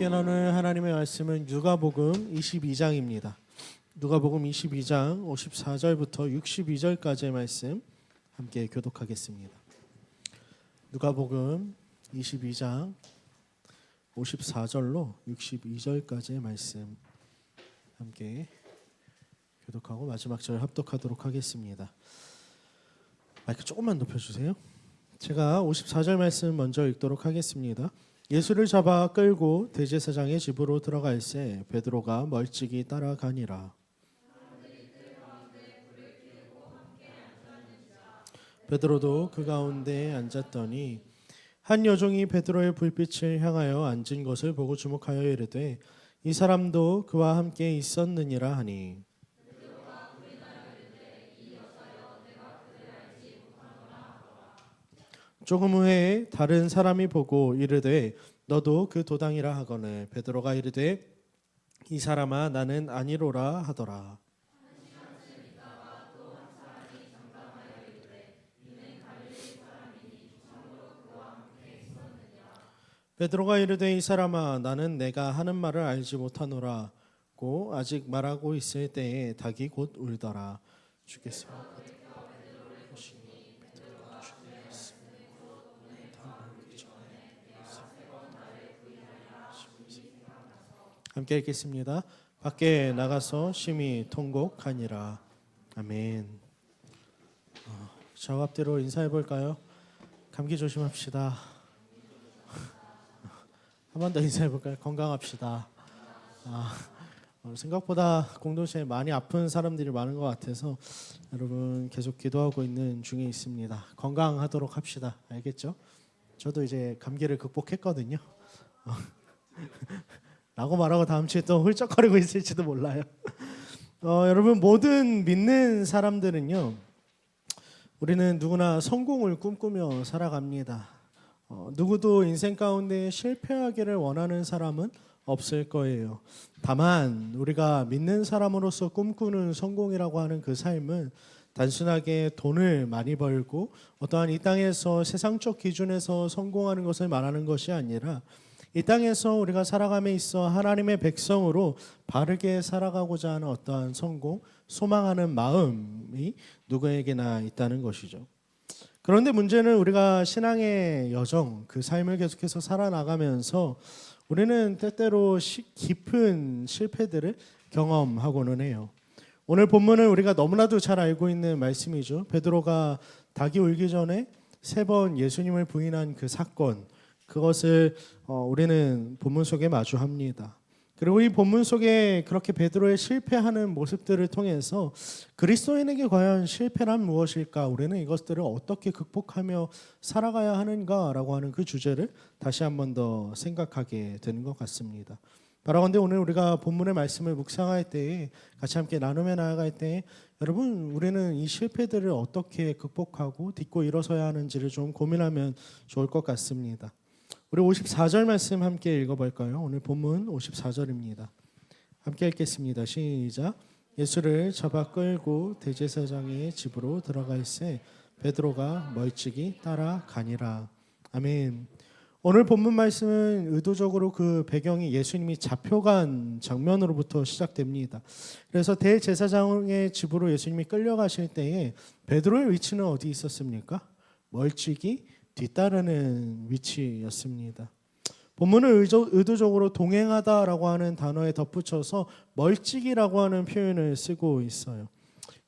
함께 나눌 하나님의 말씀은 누가복음 22장입니다. 누가복음 22장 54절부터 62절까지의 말씀 함께 교독하겠습니다. 누가복음 22장 54절로 62절까지의 말씀 함께 교독하고 마지막 절 합독하도록 하겠습니다. 마이크 조금만 높여주세요. 제가 54절 말씀 먼저 읽도록 하겠습니다. 예수를 잡아 끌고 대제사장의 집으로 들어갈새 베드로가 멀찍이 따라가니라. 베드로도 그 가운데에 앉았더니 한 여종이 베드로의 불빛을 향하여 앉은 것을 보고 주목하여 이르되 이 사람도 그와 함께 있었느니라 하니, 조금 후에 다른 사람이 보고 이르되 너도 그 도당이라 하거늘 베드로가 이르되 이 사람아 나는 아니로라 하더라. 베드로가 이르되 이 사람아 나는 내가 하는 말을 알지 못하노라고 아직 말하고 있을 때에 닭이 곧 울더라. 주께서 함께 읽겠습니다. 밖에 나가서 심히 통곡하니라. 아멘. 저 앞뒤로 인사해 볼까요? 감기 조심합시다. 한 번 더 인사해 볼까요? 건강합시다. 생각보다 공동체에 많이 아픈 사람들이 많은 것 같아서 여러분 계속 기도하고 있는 중에 있습니다. 건강하도록 합시다. 알겠죠? 저도 이제 감기를 극복했거든요. 라고 말하고 다음 주에 또 훌쩍거리고 있을지도 몰라요. 여러분 모든 믿는 사람들은요, 우리는 누구나 성공을 꿈꾸며 살아갑니다. 누구도 인생 가운데 실패하기를 원하는 사람은 없을 거예요. 다만 우리가 믿는 사람으로서 꿈꾸는 성공이라고 하는 그 삶은 단순하게 돈을 많이 벌고 어떠한 이 땅에서 세상적 기준에서 성공하는 것을 말하는 것이 아니라 이 땅에서 우리가 살아감에 있어 하나님의 백성으로 바르게 살아가고자 하는 어떠한 성공, 소망하는 마음이 누구에게나 있다는 것이죠. 그런데 문제는 우리가 신앙의 여정, 그 삶을 계속해서 살아나가면서 우리는 때때로 깊은 실패들을 경험하고는 해요. 오늘 본문은 우리가 너무나도 잘 알고 있는 말씀이죠. 베드로가 닭이 울기 전에 3번 예수님을 부인한 그 사건, 그것을 우리는 본문 속에 마주합니다. 그리고 이 본문 속에 그렇게 베드로의 실패하는 모습들을 통해서 그리스도인에게 과연 실패란 무엇일까? 우리는 이것들을 어떻게 극복하며 살아가야 하는가라고 하는 그 주제를 다시 한 번 더 생각하게 되는 것 같습니다. 바라건대 오늘 우리가 본문의 말씀을 묵상할 때에 같이 함께 나누며 나아갈 때에 여러분 우리는 이 실패들을 어떻게 극복하고 딛고 일어서야 하는지를 좀 고민하면 좋을 것 같습니다. 우리 54절 말씀 함께 읽어볼까요? 오늘 본문 54절입니다. 함께 읽겠습니다. 시작. 예수를 잡아 끌고 대제사장의 집으로 들어갈새 베드로가 멀찍이 따라가니라. 아멘. 오늘 본문 말씀은 의도적으로 그 배경이 예수님이 잡혀간 장면으로부터 시작됩니다. 그래서 대제사장의 집으로 예수님이 끌려가실 때에 베드로의 위치는 어디 있었습니까? 멀찍이 뒤따르는 위치였습니다. 본문은 의도적으로 동행하다라고 하는 단어에 덧붙여서 멀찍이라고 하는 표현을 쓰고 있어요.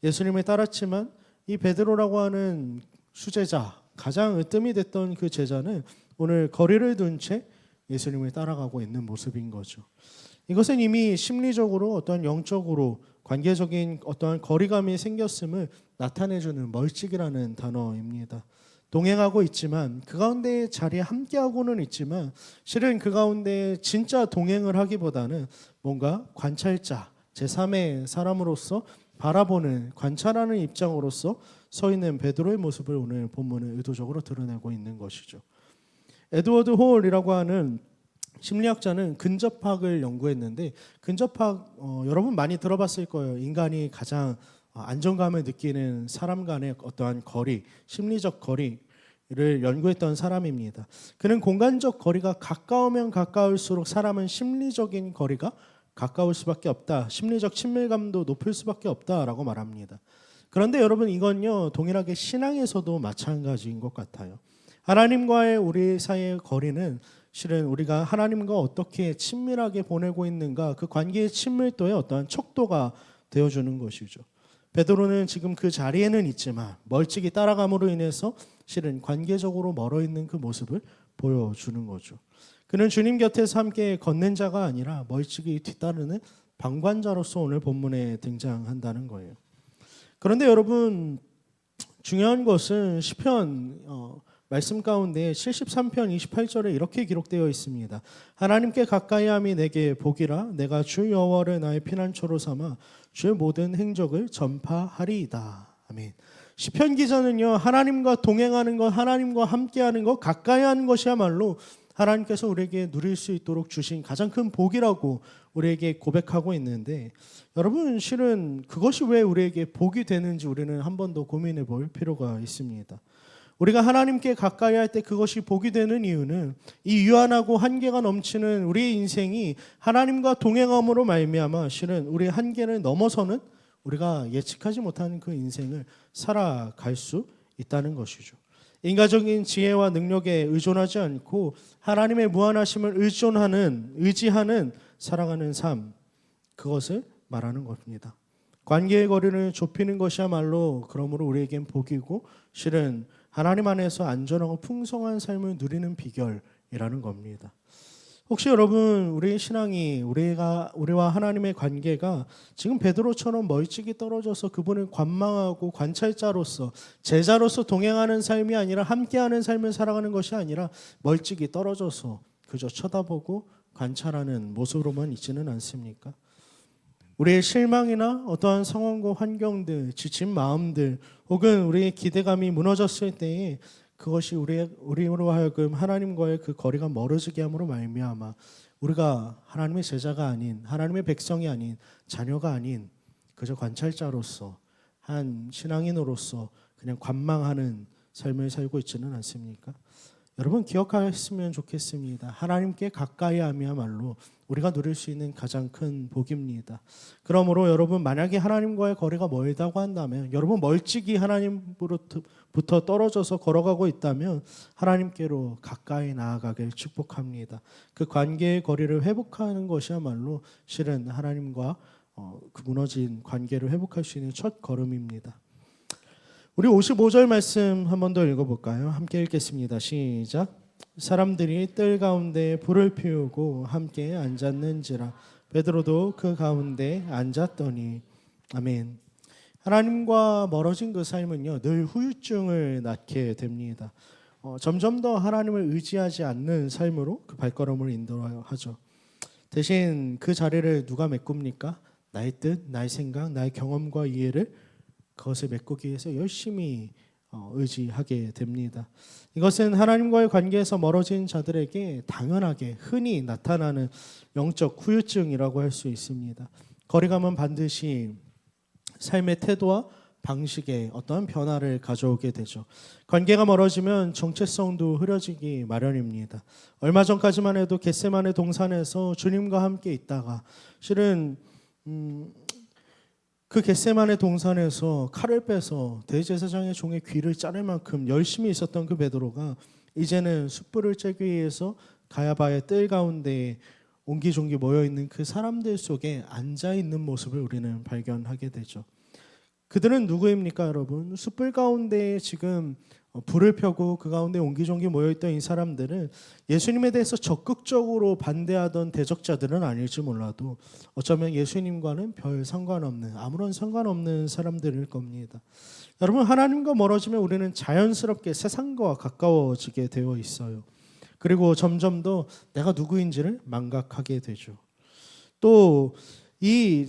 예수님을 따랐지만 이 베드로라고 하는 수제자, 가장 으뜸이 됐던 그 제자는 오늘 거리를 둔 채 예수님을 따라가고 있는 모습인 거죠. 이것은 이미 심리적으로 어떤 영적으로 관계적인 어떠한 거리감이 생겼음을 나타내주는 멀찍이라는 단어입니다. 동행하고 있지만 그 가운데 자리에 함께하고는 있지만 실은 그 가운데 진짜 동행을 하기보다는 뭔가 관찰자, 제3의 사람으로서 바라보는, 관찰하는 입장으로서 서 있는 베드로의 모습을 오늘 본문은 의도적으로 드러내고 있는 것이죠. 에드워드 홀이라고 하는 심리학자는 근접학을 연구했는데 근접학 여러분 많이 들어봤을 거예요. 인간이 가장 안정감을 느끼는 사람 간의 어떠한 거리, 심리적 거리, 를 연구했던 사람입니다. 그는 공간적 거리가 가까우면 가까울수록 사람은 심리적인 거리가 가까울 수밖에 없다. 심리적 친밀감도 높을 수밖에 없다라고 말합니다. 그런데 여러분 이건요 동일하게 신앙에서도 마찬가지인 것 같아요. 하나님과의 우리 사이의 거리는 실은 우리가 하나님과 어떻게 친밀하게 보내고 있는가 그 관계의 친밀도에 어떠한 척도가 되어주는 것이죠. 베드로는 지금 그 자리에는 있지만 멀찍이 따라감으로 인해서 실은 관계적으로 멀어 있는 그 모습을 보여주는 거죠. 그는 주님 곁에서 함께 걷는 자가 아니라 멀찍이 뒤따르는 방관자로서 오늘 본문에 등장한다는 거예요. 그런데 여러분 중요한 것은 시편 말씀 가운데 73편 28절에 이렇게 기록되어 있습니다. 하나님께 가까이함이 내게 복이라 내가 주 여호와를 나의 피난처로 삼아 주의 모든 행적을 전파하리이다. 아멘. 시편 기자는요 하나님과 동행하는 것, 하나님과 함께하는 것, 가까이하는 것이야말로 하나님께서 우리에게 누릴 수 있도록 주신 가장 큰 복이라고 우리에게 고백하고 있는데 여러분 실은 그것이 왜 우리에게 복이 되는지 우리는 한 번 더 고민해 볼 필요가 있습니다. 우리가 하나님께 가까이 할 때 그것이 복이 되는 이유는 이 유한하고 한계가 넘치는 우리의 인생이 하나님과 동행함으로 말미암아 실은 우리의 한계를 넘어서는 우리가 예측하지 못하는 그 인생을 살아갈 수 있다는 것이죠. 인간적인 지혜와 능력에 의존하지 않고 하나님의 무한하심을 의지하는 살아가는 삶, 그것을 말하는 겁니다. 관계의 거리를 좁히는 것이야말로 그러므로 우리에겐 복이고 실은 하나님 안에서 안전하고 풍성한 삶을 누리는 비결이라는 겁니다. 혹시 여러분 우리의 신앙이 우리와 하나님의 관계가 지금 베드로처럼 멀찍이 떨어져서 그분을 관망하고 관찰자로서 제자로서 동행하는 삶이 아니라 함께하는 삶을 살아가는 것이 아니라 멀찍이 떨어져서 그저 쳐다보고 관찰하는 모습으로만 있지는 않습니까? 우리의 실망이나 어떠한 상황과 환경들, 지친 마음들 혹은 우리의 기대감이 무너졌을 때에 그것이 우리로 하여금 하나님과의 그 거리가 멀어지게 함으로 말미암아 우리가 하나님의 제자가 아닌 하나님의 백성이 아닌 자녀가 아닌 그저 관찰자로서 한 신앙인으로서 그냥 관망하는 삶을 살고 있지는 않습니까? 여러분 기억하셨으면 좋겠습니다. 하나님께 가까이 함이야말로 우리가 누릴 수 있는 가장 큰 복입니다. 그러므로 여러분 만약에 하나님과의 거리가 멀다고 한다면 여러분 멀찍이 하나님으로부터 떨어져서 걸어가고 있다면 하나님께로 가까이 나아가길 축복합니다. 그 관계의 거리를 회복하는 것이야말로 실은 하나님과 그 무너진 관계를 회복할 수 있는 첫 걸음입니다. 우리 55절 말씀 한 번 더 읽어볼까요? 함께 읽겠습니다. 시작. 사람들이 뜰 가운데 불을 피우고 함께 앉았는지라 베드로도 그 가운데 앉았더니 아멘. 하나님과 멀어진 그 삶은요 늘 후유증을 낳게 됩니다. 점점 더 하나님을 의지하지 않는 삶으로 그 발걸음을 인도하죠. 대신 그 자리를 누가 메꿉니까? 나의 뜻, 나의 생각, 나의 경험과 이해를 그것을 메꾸기 위해서 열심히 의지하게 됩니다. 이것은 하나님과의 관계에서 멀어진 자들에게 당연하게 흔히 나타나는 영적 후유증이라고 할 수 있습니다. 거리감은 반드시 삶의 태도와 방식에 어떠한 변화를 가져오게 되죠. 관계가 멀어지면 정체성도 흐려지기 마련입니다. 얼마 전까지만 해도 겟세마네 동산에서 주님과 함께 있다가 실은 그 겟세마네 동산에서 칼을 빼서 대제사장의 종의 귀를 자를 만큼 열심히 있었던 그 베드로가 이제는 숯불을 쬐기 위해서 가야바의 뜰 가운데 옹기종기 모여있는 그 사람들 속에 앉아있는 모습을 우리는 발견하게 되죠. 그들은 누구입니까 여러분? 숯불 가운데 지금 불을 펴고 그 가운데 옹기종기 모여있던 이 사람들은 예수님에 대해서 적극적으로 반대하던 대적자들은 아닐지 몰라도 어쩌면 예수님과는 별 상관없는 아무런 상관없는 사람들일 겁니다. 여러분 하나님과 멀어지면 우리는 자연스럽게 세상과 가까워지게 되어 있어요. 그리고 점점 더 내가 누구인지를 망각하게 되죠. 또 이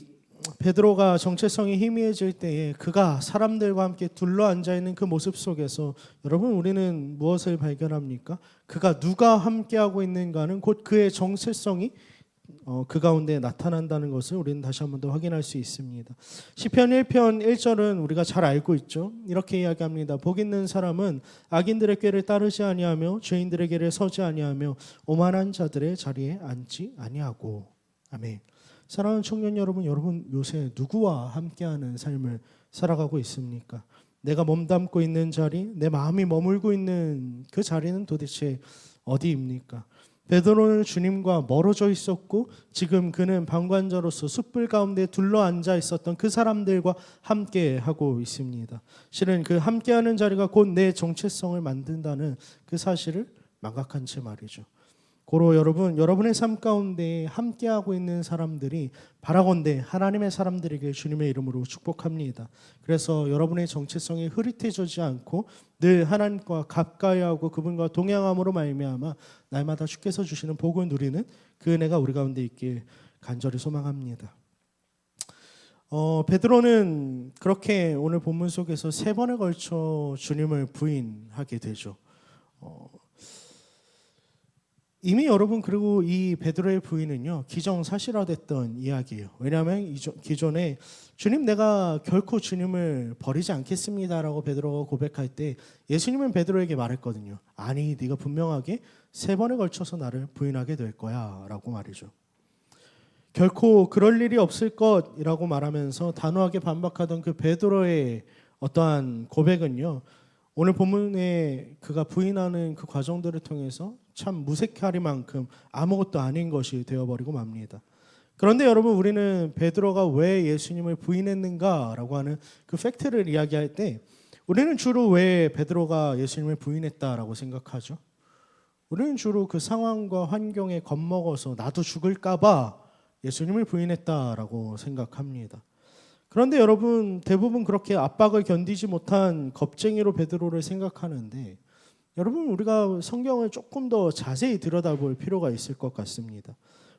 베드로가 정체성이 희미해질 때에 그가 사람들과 함께 둘러앉아 있는 그 모습 속에서 여러분 우리는 무엇을 발견합니까? 그가 누가 함께하고 있는가는 곧 그의 정체성이 그 가운데 나타난다는 것을 우리는 다시 한 번 더 확인할 수 있습니다. 시편 1편 1절은 우리가 잘 알고 있죠. 이렇게 이야기합니다. 복 있는 사람은 악인들의 꾀를 따르지 아니하며 죄인들의 길에 서지 아니하며 오만한 자들의 자리에 앉지 아니하고. 아멘. 사랑하는 청년 여러분, 여러분 요새 누구와 함께하는 삶을 살아가고 있습니까? 내가 몸담고 있는 자리, 내 마음이 머물고 있는 그 자리는 도대체 어디입니까? 베드로는 주님과 멀어져 있었고 지금 그는 방관자로서 숯불 가운데 둘러앉아 있었던 그 사람들과 함께 하고 있습니다. 실은 그 함께하는 자리가 곧 내 정체성을 만든다는 그 사실을 망각한 채 말이죠. 고로 여러분, 여러분의 삶 가운데 함께하고 있는 사람들이 바라건대 하나님의 사람들에게 주님의 이름으로 축복합니다. 그래서 여러분의 정체성이 흐릿해지지 않고 늘 하나님과 가까이하고 그분과 동행함으로 말미암아 날마다 주께서 주시는 복을 누리는 그 은혜가 우리 가운데 있길 간절히 소망합니다. 베드로는 그렇게 오늘 본문 속에서 3번에 걸쳐 주님을 부인하게 되죠. 이미 여러분 그리고 이 베드로의 부인은요 기정사실화됐던 이야기예요. 왜냐하면 기존에 주님 내가 결코 주님을 버리지 않겠습니다라고 베드로가 고백할 때 예수님은 베드로에게 말했거든요. 아니 네가 분명하게 3번에 걸쳐서 나를 부인하게 될 거야 라고 말이죠. 결코 그럴 일이 없을 것이라고 말하면서 단호하게 반박하던 그 베드로의 어떠한 고백은요 오늘 본문에 그가 부인하는 그 과정들을 통해서 참 무색하리만큼 아무것도 아닌 것이 되어버리고 맙니다. 그런데 여러분 우리는 베드로가 왜 예수님을 부인했는가라고 하는 그 팩트를 이야기할 때 우리는 주로 왜 베드로가 예수님을 부인했다라고 생각하죠? 우리는 주로 그 상황과 환경에 겁먹어서 나도 죽을까 봐 예수님을 부인했다라고 생각합니다. 그런데 여러분 대부분 그렇게 압박을 견디지 못한 겁쟁이로 베드로를 생각하는데 여러분 우리가 성경을 조금 더 자세히 들여다볼 필요가 있을 것 같습니다.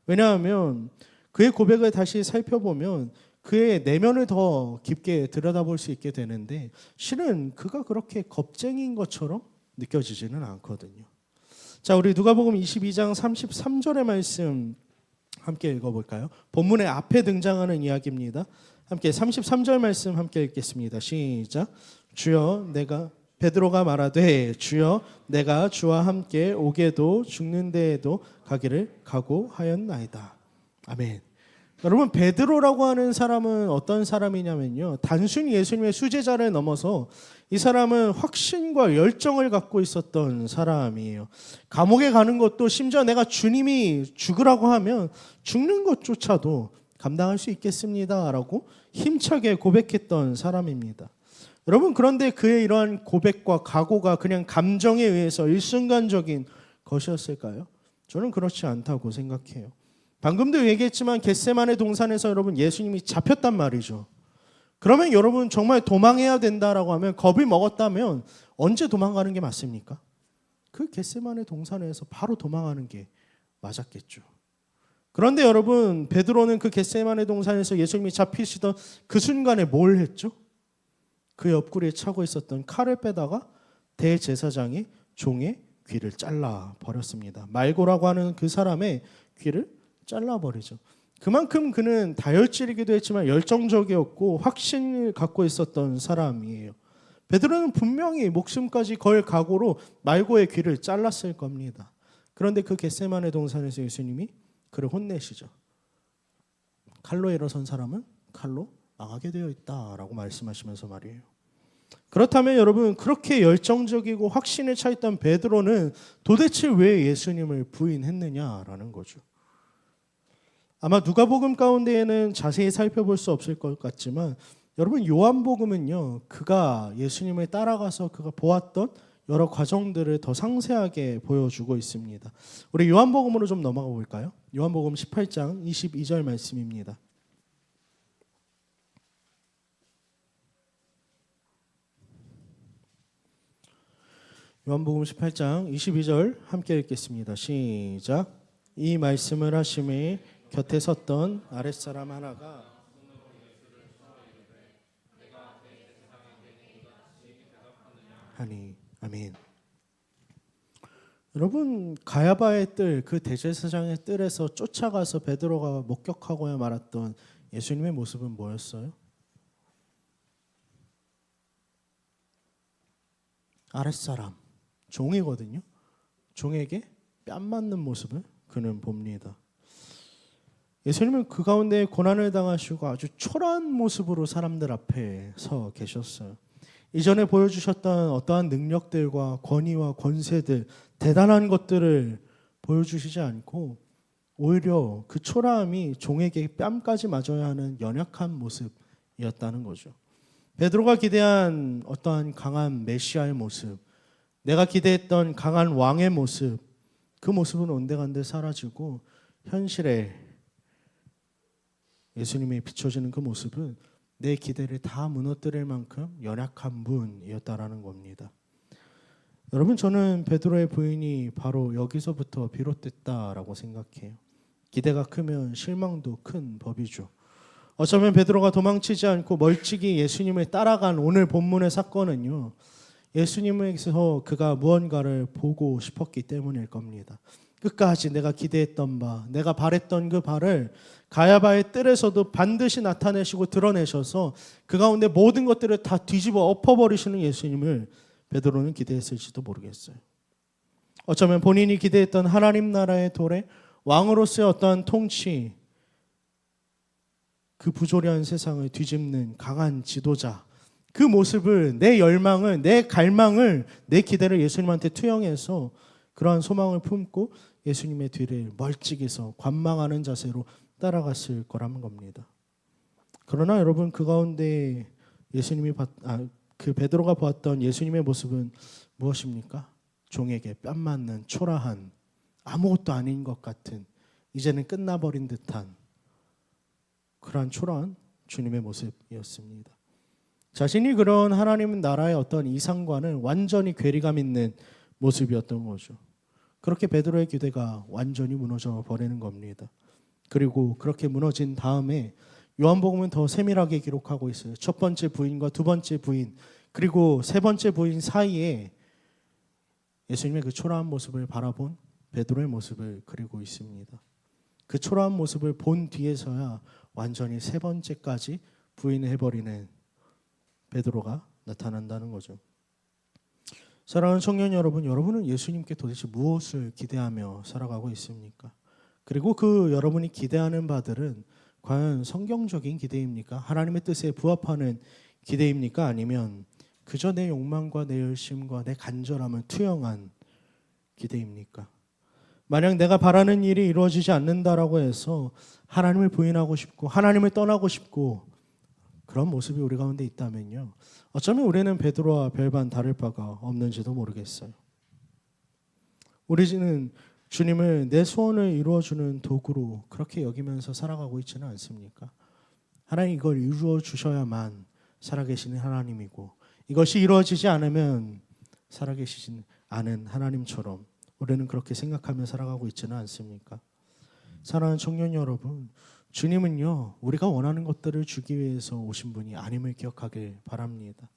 왜냐하면 그의 고백을 다시 살펴보면 그의 내면을 더 깊게 들여다볼 수 있게 되는데 실은 그가 그렇게 겁쟁이인 것처럼 느껴지지는 않거든요. 자, 우리 누가복음 22장 33절의 말씀 함께 읽어볼까요? 본문의 앞에 등장하는 이야기입니다. 함께 33절 말씀 함께 읽겠습니다. 시작. 주여 내가 베드로가 말하되 주여 내가 주와 함께 오게도 죽는 데에도 가기를 각오하였나이다. 아멘. 여러분 베드로라고 하는 사람은 어떤 사람이냐면요. 단순히 예수님의 수제자를 넘어서 이 사람은 확신과 열정을 갖고 있었던 사람이에요. 감옥에 가는 것도 심지어 내가 주님이 죽으라고 하면 죽는 것조차도 감당할 수 있겠습니다라고 힘차게 고백했던 사람입니다. 여러분 그런데 그의 이러한 고백과 각오가 그냥 감정에 의해서 일순간적인 것이었을까요? 저는 그렇지 않다고 생각해요. 방금도 얘기했지만 겟세마네 동산에서 여러분 예수님이 잡혔단 말이죠. 그러면 여러분 정말 도망해야 된다라고 하면 겁이 먹었다면 언제 도망가는 게 맞습니까? 그 겟세마네 동산에서 바로 도망하는 게 맞았겠죠. 그런데 여러분 베드로는 그 겟세마네 동산에서 예수님이 잡히시던 그 순간에 뭘 했죠? 그 옆구리에 차고 있었던 칼을 빼다가 대제사장이 종의 귀를 잘라 버렸습니다. 말고라고 하는 그 사람의 귀를 잘라버리죠. 그만큼 그는 다혈질이기도 했지만 열정적이었고 확신을 갖고 있었던 사람이에요. 베드로는 분명히 목숨까지 걸 각오로 말고의 귀를 잘랐을 겁니다. 그런데 그 겟세마네 동산에서 예수님이 그를 혼내시죠. 칼로 일어선 사람은 칼로 망하게 되어 있다라고 말씀하시면서 말이에요. 그렇다면 여러분 그렇게 열정적이고 확신에 차 있던 베드로는 도대체 왜 예수님을 부인했느냐라는 거죠. 아마 누가복음 가운데에는 자세히 살펴볼 수 없을 것 같지만 여러분 요한복음은요 그가 예수님을 따라가서 그가 보았던 여러 과정들을 더 상세하게 보여주고 있습니다. 우리 요한복음으로 좀 넘어가 볼까요? 요한복음 18장 22절 말씀입니다. 요한복음 18장 22절 함께 읽겠습니다. 시작. 이 말씀을 하심에 곁에 섰던 아랫사람 하나가 하니 아멘. 여러분 가야바의 뜰, 그 대제사장의 뜰에서 쫓아가서 베드로가 목격하고야 말았던 예수님의 모습은 뭐였어요? 아랫사람, 종이거든요. 종에게 뺨 맞는 모습을 그는 봅니다. 예수님은 그 가운데 고난을 당하시고 아주 초라한 모습으로 사람들 앞에 서 계셨어요. 이전에 보여주셨던 어떠한 능력들과 권위와 권세들, 대단한 것들을 보여주시지 않고 오히려 그 초라함이 종에게 뺨까지 맞아야 하는 연약한 모습이었다는 거죠. 베드로가 기대한 어떠한 강한 메시아의 모습, 내가 기대했던 강한 왕의 모습, 그 모습은 온데간데 사라지고 현실에 예수님이 비춰지는 그 모습은 내 기대를 다 무너뜨릴 만큼 연약한 분이었다라는 겁니다. 여러분, 저는 베드로의 부인이 바로 여기서부터 비롯됐다라고 생각해요. 기대가 크면 실망도 큰 법이죠. 어쩌면 베드로가 도망치지 않고 멀찍이 예수님을 따라간 오늘 본문의 사건은요, 예수님에게서 그가 무언가를 보고 싶었기 때문일 겁니다. 끝까지 내가 기대했던 바, 내가 바랬던 그 바를 가야바의 뜰에서도 반드시 나타내시고 드러내셔서 그 가운데 모든 것들을 다 뒤집어 엎어버리시는 예수님을 베드로는 기대했을지도 모르겠어요. 어쩌면 본인이 기대했던 하나님 나라의 도래, 왕으로서의 어떠한 통치, 그 부조리한 세상을 뒤집는 강한 지도자, 그 모습을, 내 열망을, 내 갈망을, 내 기대를 예수님한테 투영해서 그러한 소망을 품고 예수님의 뒤를 멀찍이서 관망하는 자세로 따라갔을 거라는 겁니다. 그러나 여러분, 그 가운데 그 베드로가 보았던 예수님의 모습은 무엇입니까? 종에게 뺨 맞는 초라한, 아무것도 아닌 것 같은, 이제는 끝나버린 듯한 그러한 초라한 주님의 모습이었습니다. 자신이 그런 하나님 나라의 어떤 이상과는 완전히 괴리감 있는 모습이었던 거죠. 그렇게 베드로의 기대가 완전히 무너져 버리는 겁니다. 그리고 그렇게 무너진 다음에 요한복음은 더 세밀하게 기록하고 있어요. 첫 번째 부인과 두 번째 부인, 그리고 세 번째 부인 사이에 예수님의 그 초라한 모습을 바라본 베드로의 모습을 그리고 있습니다. 그 초라한 모습을 본 뒤에서야 완전히 세 번째까지 부인해버리는 베드로가 나타난다는 거죠. 사랑하는 청년 여러분, 여러분은 예수님께 도대체 무엇을 기대하며 살아가고 있습니까? 그리고 그 여러분이 기대하는 바들은 과연 성경적인 기대입니까? 하나님의 뜻에 부합하는 기대입니까? 아니면 그저 내 욕망과 내 열심과 내 간절함을 투영한 기대입니까? 만약 내가 바라는 일이 이루어지지 않는다라고 해서 하나님을 부인하고 싶고 하나님을 떠나고 싶고 그런 모습이 우리 가운데 있다면요, 어쩌면 우리는 베드로와 별반 다를 바가 없는지도 모르겠어요. 우리는 주님을 내 소원을 이루어주는 도구로 그렇게 여기면서 살아가고 있지는 않습니까? 하나님, 이걸 이루어 주셔야만 살아계시는 하나님이고, 이것이 이루어지지 않으면 살아계시지 않은 하나님처럼 우리는 그렇게 생각하며 살아가고 있지는 않습니까? 사랑하는 청년 여러분, 주님은요, 우리가 원하는 것들을 주기 위해서 오신 분이 아님을 기억하길 바랍니다.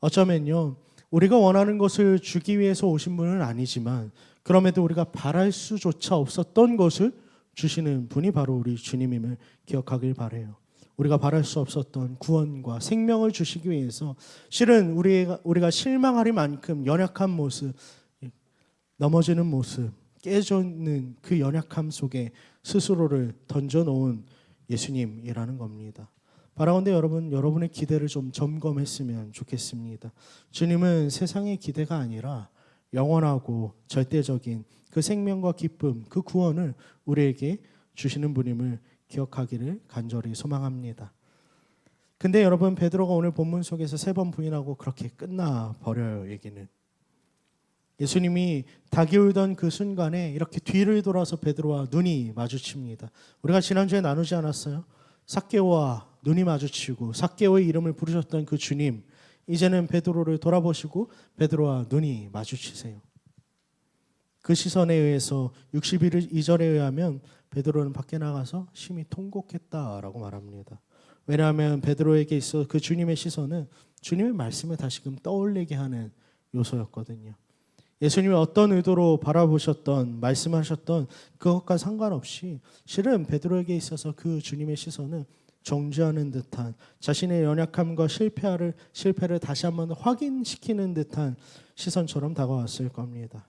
어쩌면요, 우리가 원하는 것을 주기 위해서 오신 분은 아니지만 그럼에도 우리가 바랄 수조차 없었던 것을 주시는 분이 바로 우리 주님임을 기억하길 바라요. 우리가 바랄 수 없었던 구원과 생명을 주시기 위해서 실은 우리가 실망할 만큼 연약한 모습, 넘어지는 모습, 깨져있는 그 연약함 속에 스스로를 던져놓은 예수님이라는 겁니다. 바라건대 여러분, 여러분의 기대를 좀 점검했으면 좋겠습니다. 주님은 세상의 기대가 아니라 영원하고 절대적인 그 생명과 기쁨, 그 구원을 우리에게 주시는 분임을 기억하기를 간절히 소망합니다. 근데 여러분, 베드로가 오늘 본문 속에서 세 번 부인하고 그렇게 끝나버려요. 얘기는 예수님이 닭이 울던 그 순간에 이렇게 뒤를 돌아서 베드로와 눈이 마주칩니다. 우리가 지난주에 나누지 않았어요? 삭개오와 눈이 마주치고 삭개오의 이름을 부르셨던 그 주님, 이제는 베드로를 돌아보시고 베드로와 눈이 마주치세요. 그 시선에 의해서 62절에 의하면 베드로는 밖에 나가서 심히 통곡했다라고 말합니다. 왜냐하면 베드로에게 있어 그 주님의 시선은 주님의 말씀을 다시금 떠올리게 하는 요소였거든요. 예수님이 어떤 의도로 바라보셨던 말씀하셨던 그것과 상관없이 실은 베드로에게 있어서 그 주님의 시선은 정죄하는 듯한 자신의 연약함과 실패를 다시 한번 확인시키는 듯한 시선처럼 다가왔을 겁니다.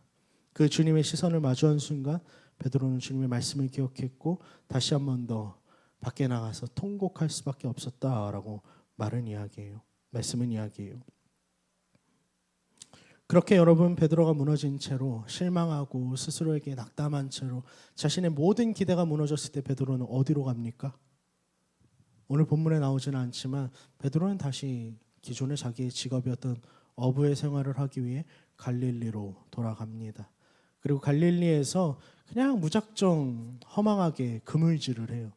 그 주님의 시선을 마주한 순간 베드로는 주님의 말씀을 기억했고 다시 한번 더 밖에 나가서 통곡할 수밖에 없었다라고 말씀은 이야기해요. 그렇게 여러분 베드로가 무너진 채로 실망하고 스스로에게 낙담한 채로 자신의 모든 기대가 무너졌을 때 베드로는 어디로 갑니까? 오늘 본문에 나오지는 않지만 베드로는 다시 기존의 자기의 직업이었던 어부의 생활을 하기 위해 갈릴리로 돌아갑니다. 그리고 갈릴리에서 그냥 무작정 허망하게 그물질을 해요.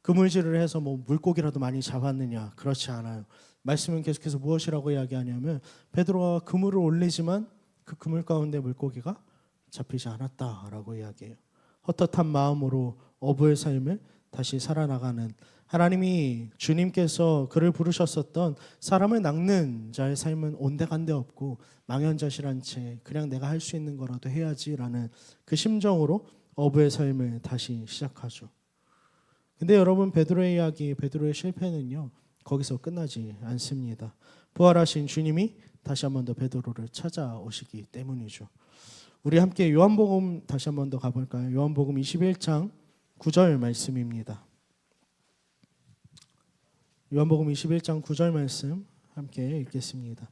그물질을 해서 뭐 물고기라도 많이 잡았느냐? 그렇지 않아요. 말씀은 계속해서 무엇이라고 이야기하냐면 베드로가 그물을 올리지만 그 그물 가운데 물고기가 잡히지 않았다라고 이야기해요. 헛헛한 마음으로 어부의 삶을 다시 살아나가는 하나님이 주님께서 그를 부르셨었던 사람을 낚는 자의 삶은 온데간데 없고 망연자실한 채 그냥 내가 할 수 있는 거라도 해야지라는 그 심정으로 어부의 삶을 다시 시작하죠. 근데 여러분 베드로의 이야기, 베드로의 실패는요 거기서 끝나지 않습니다. 부활하신 주님이 다시 한 번 더 베드로를 찾아오시기 때문이죠. 우리 함께 요한복음 다시 한 번 더 가볼까요? 요한복음 21장 9절 말씀입니다. 요한복음 21장 9절 말씀 함께 읽겠습니다.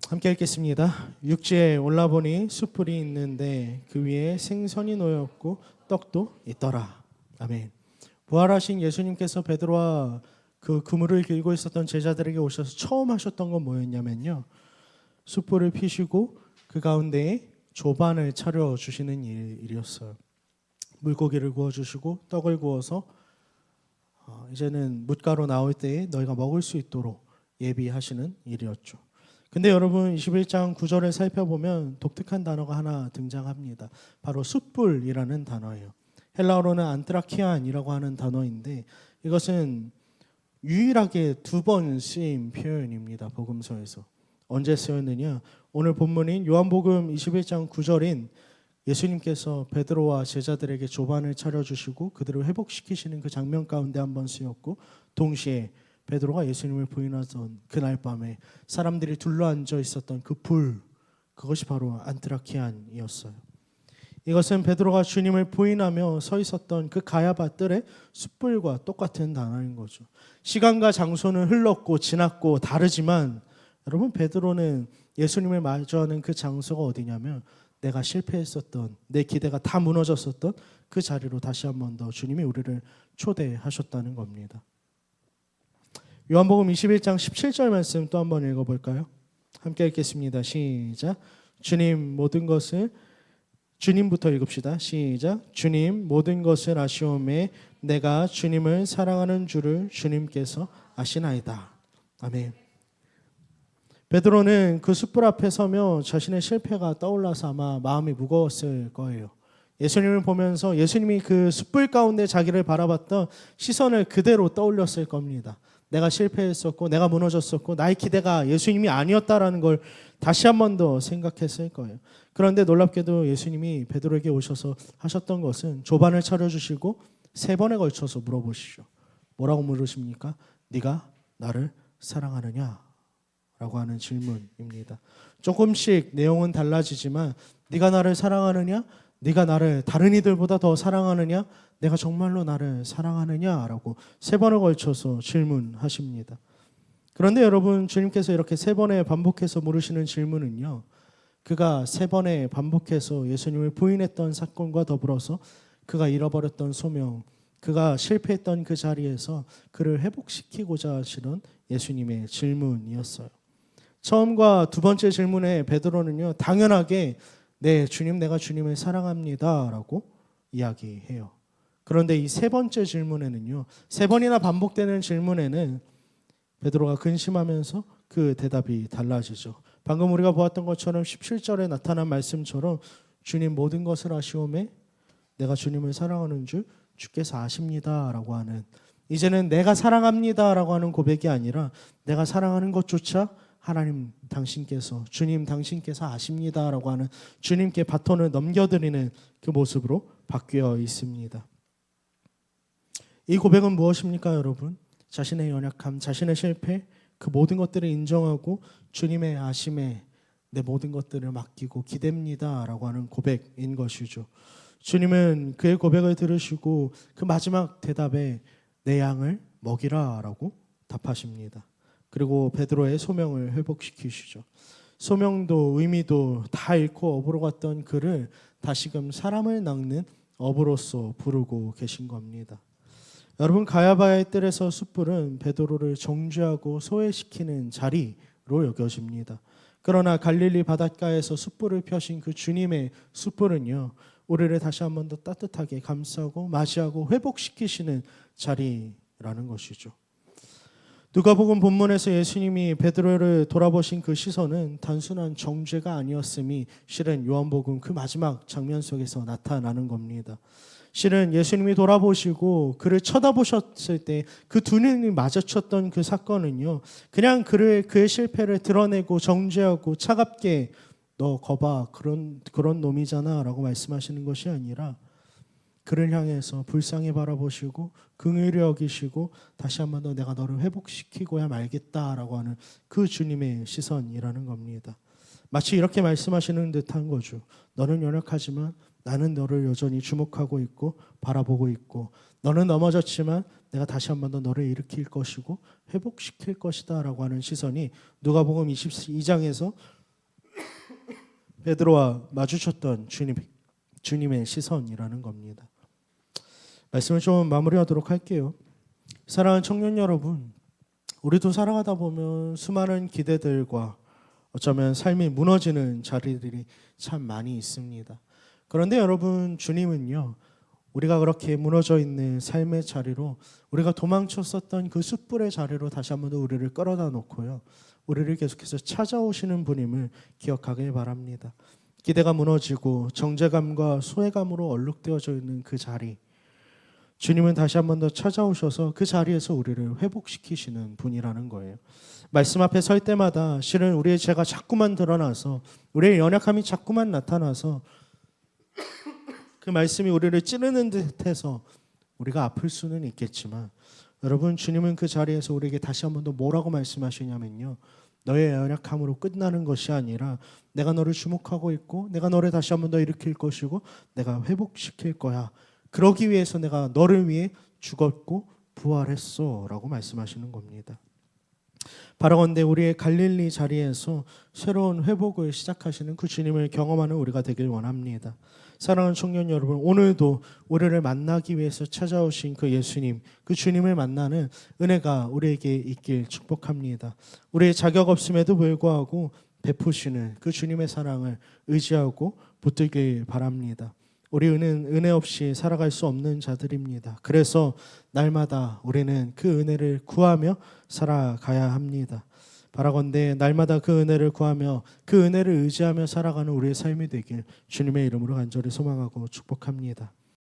함께 읽겠습니다. 육지에 올라보니 숯불이 있는데 그 위에 생선이 놓였고 떡도 있더라. 아멘. 부활하신 예수님께서 베드로와 그 그물을 길고 있었던 제자들에게 오셔서 처음 하셨던 건 뭐였냐면요. 숯불을 피시고 그 가운데에 조반을 차려주시는 일이었어요. 물고기를 구워주시고 떡을 구워서 이제는 뭇가로 나올 때에 너희가 먹을 수 있도록 예비하시는 일이었죠. 근데 여러분 21장 9절을 살펴보면 독특한 단어가 하나 등장합니다. 바로 숯불이라는 단어예요. 헬라어로는 안트라키안이라고 하는 단어인데 이것은 유일하게 2번 쓰인 표현입니다. 복음서에서. 언제 쓰였느냐? 오늘 본문인 요한복음 21장 9절인 예수님께서 베드로와 제자들에게 조반을 차려주시고 그들을 회복시키시는 그 장면 가운데 한번 쓰였고 동시에 베드로가 예수님을 부인하던 그날 밤에 사람들이 둘러앉아 있었던 그 불, 그것이 바로 안트라키안이었어요. 이것은 베드로가 주님을 부인하며 서 있었던 그 가야바뜰의 숯불과 똑같은 단어인 거죠. 시간과 장소는 흘렀고 지났고 다르지만 여러분 베드로는 예수님을 마주하는 그 장소가 어디냐면 내가 실패했었던 내 기대가 다 무너졌었던 그 자리로 다시 한 번 더 주님이 우리를 초대하셨다는 겁니다. 요한복음 21장 17절 말씀 또 한번 읽어볼까요? 함께 읽겠습니다. 시작. 주님부터 읽읍시다. 시작. 주님 모든 것을 아시오매 내가 주님을 사랑하는 줄을 주님께서 아시나이다. 아멘. 베드로는 그 숯불 앞에 서며 자신의 실패가 떠올라서 아마 마음이 무거웠을 거예요. 예수님을 보면서 예수님이 그 숯불 가운데 자기를 바라봤던 시선을 그대로 떠올렸을 겁니다. 내가 실패했었고 내가 무너졌었고 나의 기대가 예수님이 아니었다라는 걸 다시 한 번 더 생각했을 거예요. 그런데 놀랍게도 예수님이 베드로에게 오셔서 하셨던 것은 조반을 차려주시고 3번에 걸쳐서 물어보시죠. 뭐라고 물으십니까? 네가 나를 사랑하느냐? 라고 하는 질문입니다. 조금씩 내용은 달라지지만 네가 나를 사랑하느냐? 네가 나를 다른 이들보다 더 사랑하느냐? 내가 정말로 나를 사랑하느냐라고 3번을 걸쳐서 질문하십니다. 그런데 여러분 주님께서 이렇게 3번에 반복해서 물으시는 질문은요. 그가 3번에 반복해서 예수님을 부인했던 사건과 더불어서 그가 잃어버렸던 소명, 그가 실패했던 그 자리에서 그를 회복시키고자 하시는 예수님의 질문이었어요. 처음과 2번째 질문에 베드로는요. 당연하게 네 주님 내가 주님을 사랑합니다 라고 이야기해요. 그런데 이 3번째 질문에는요. 3번이나 반복되는 질문에는 베드로가 근심하면서 그 대답이 달라지죠. 방금 우리가 보았던 것처럼 17절에 나타난 말씀처럼 주님 모든 것을 아시오매 내가 주님을 사랑하는 줄 주께서 아십니다 라고 하는 이제는 내가 사랑합니다 라고 하는 고백이 아니라 내가 사랑하는 것조차 하나님 당신께서, 주님 당신께서 아십니다라고 하는 주님께 바톤을 넘겨드리는 그 모습으로 바뀌어 있습니다. 이 고백은 무엇입니까, 여러분? 자신의 연약함, 자신의 실패, 그 모든 것들을 인정하고 주님의 아심에 내 모든 것들을 맡기고 기댑니다라고 하는 고백인 것이죠. 주님은 그의 고백을 들으시고 그 마지막 대답에 내 양을 먹이라라고 답하십니다. 그리고 베드로의 소명을 회복시키시죠. 소명도 의미도 다 잃고 어부로 갔던 그를 다시금 사람을 낚는 어부로서 부르고 계신 겁니다. 여러분, 가야바의 뜰에서 숯불은 베드로를 정죄하고 소외시키는 자리로 여겨집니다. 그러나 갈릴리 바닷가에서 숯불을 펴신 그 주님의 숯불은요, 우리를 다시 한 번 더 따뜻하게 감싸고 맞이하고 회복시키시는 자리라는 것이죠. 누가복음 본문에서 예수님이 베드로를 돌아보신 그 시선은 단순한 정죄가 아니었음이 실은 요한복음 그 마지막 장면 속에서 나타나는 겁니다. 실은 예수님이 돌아보시고 그를 쳐다보셨을 때 그 두 눈이 마주쳤던 그 사건은요, 그냥 그의 실패를 드러내고 정죄하고 차갑게 너 거봐 그런 놈이잖아 라고 말씀하시는 것이 아니라 그를 향해서 불쌍히 바라보시고 긍휼히 여기시고 다시 한 번 더 내가 너를 회복시키고야 말겠다라고 하는 그 주님의 시선이라는 겁니다. 마치 이렇게 말씀하시는 듯한 거죠. 너는 연약하지만 나는 너를 여전히 주목하고 있고 바라보고 있고, 너는 넘어졌지만 내가 다시 한 번 더 너를 일으킬 것이고 회복시킬 것이다 라고 하는 시선이 누가복음 22장에서 베드로와 마주쳤던 주님의 시선이라는 겁니다. 말씀을 좀 마무리하도록 할게요. 사랑하는 청년 여러분, 우리도 살아가다 보면 수많은 기대들과 어쩌면 삶이 무너지는 자리들이 참 많이 있습니다. 그런데 여러분, 주님은요, 우리가 그렇게 무너져 있는 삶의 자리로, 우리가 도망쳤었던 그 숯불의 자리로 다시 한 번 더 우리를 끌어다 놓고요, 우리를 계속해서 찾아오시는 분임을 기억하길 바랍니다. 기대가 무너지고 정죄감과 소외감으로 얼룩되어져 있는 그 자리, 주님은 다시 한 번 더 찾아오셔서 그 자리에서 우리를 회복시키시는 분이라는 거예요. 말씀 앞에 설 때마다 실은 우리의 죄가 자꾸만 드러나서, 우리의 연약함이 자꾸만 나타나서 그 말씀이 우리를 찌르는 듯해서 우리가 아플 수는 있겠지만, 여러분, 주님은 그 자리에서 우리에게 다시 한 번 더 뭐라고 말씀하시냐면요, 너의 연약함으로 끝나는 것이 아니라 내가 너를 주목하고 있고 내가 너를 다시 한 번 더 일으킬 것이고 내가 회복시킬 거야. 그러기 위해서 내가 너를 위해 죽었고 부활했어 라고 말씀하시는 겁니다. 바라건대 우리의 갈릴리 자리에서 새로운 회복을 시작하시는 그 주님을 경험하는 우리가 되길 원합니다. 사랑하는 청년 여러분, 오늘도 우리를 만나기 위해서 찾아오신 그 예수님, 그 주님을 만나는 은혜가 우리에게 있길 축복합니다. 우리의 자격 없음에도 불구하고 베푸시는 그 주님의 사랑을 의지하고 붙들길 바랍니다. 우리는 은혜 없이 살아갈 수 없는 자들입니다. 그래서 날마다 우리는 그 은혜를 구하며 살아가야 합니다. 바라건대 날마다 그 은혜를 구하며 그 은혜를 의지하며 살아가는 우리의 삶이 되길 주님의 이름으로 간절히 소망하고 축복합니다.